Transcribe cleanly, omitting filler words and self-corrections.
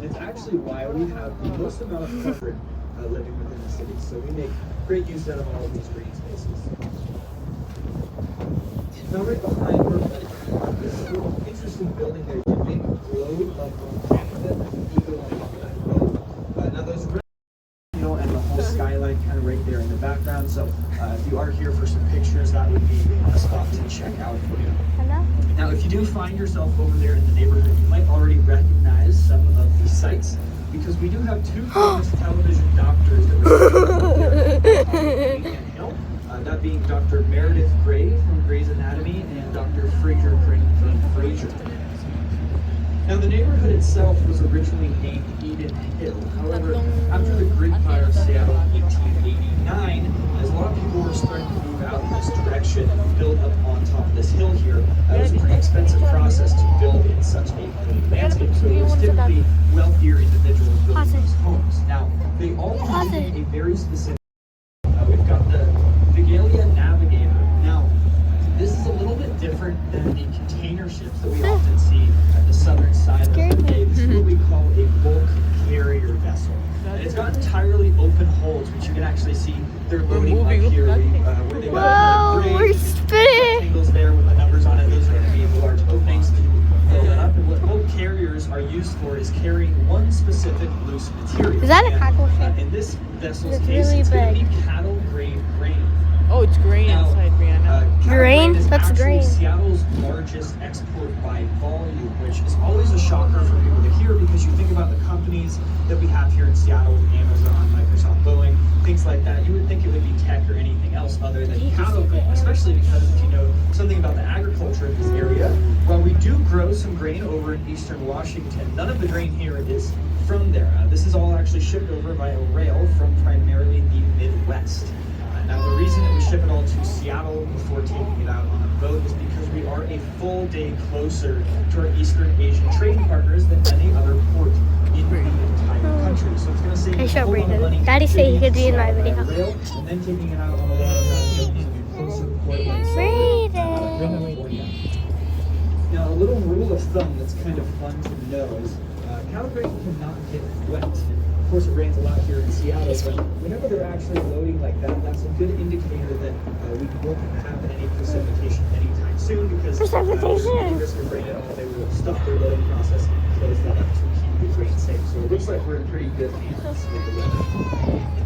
It's actually why we have the most amount of comfort living within the city. So we make great use out of all of these green spaces. Now right behind this little interesting building there, you big globe of Canada, eagle on that road. Now there's and the whole skyline kind of right there in the background. So if you are here for some pictures, that would be a spot to check out for you. Hello? Now, if you do find yourself over there in the neighborhood, you might already recognize some of the sites because we do have two famous television doctors that we're Hill. That being Dr. Meredith Grey from Grey's Anatomy and Dr. Fraser Crane from Frasier. Now, the neighborhood itself was originally named Eden Hill. However, after the Great Fire of Seattle in 1889, as a lot of people were starting to move out in this direction and build up on top of this hill here, it was a pretty expensive process to build in such a clean landscape. So it was typically wealthier individuals building these homes. Now, they all have a very specific. We've got the Vigalia Navigator. Now, this is a little bit different than the container ships that we often see at the southern side of the bay. This is what we call a bulk carrier vessel. And it's got entirely open holds, which you can actually see they're loading up here where they got rectangles there with the numbers on it. Those are going to be the large openings to fill that up. And what bulk carriers are used for is carrying one specific loose material. Is that a cattle ship? In this vessel's case, it's going to be cattle grade grain. Oh, it's grain inside, Brianna. Grain? That's grain. Seattle's largest export by volume, which is always a shocker for people to hear because you think about the companies that we have here in Seattle with Amazon, Microsoft, Boeing, things like that. You would think it would be tech or anything else other than cattle grain, especially because if you know something about the agriculture in this area, while we do grow some grain over in eastern Washington, none of the grain here is from there. This is all actually shipped over via rail from primarily the Midwest. Now, the reason that we ship it all to Seattle before taking it out on a boat is because we are a full day closer to our Eastern Asian trading partners than any other port in the entire country. So it's going to save Hey, a show whole lot of money. Brayden. Daddy said he could be in my video. Rail, and then taking it out on a lot of round trips to closer to Portland. Brayden. Now, a little rule of thumb that's kind of fun to know is cattle grain cannot get wet. Of course, it rains a lot here in Seattle, but whenever they're actually loading like that, that's a good indicator that we won't have any precipitation anytime soon because there's no risk of rain at all. They will stop their loading process and close that up to keep the grain safe. So it looks like we're in pretty good hands with the weather.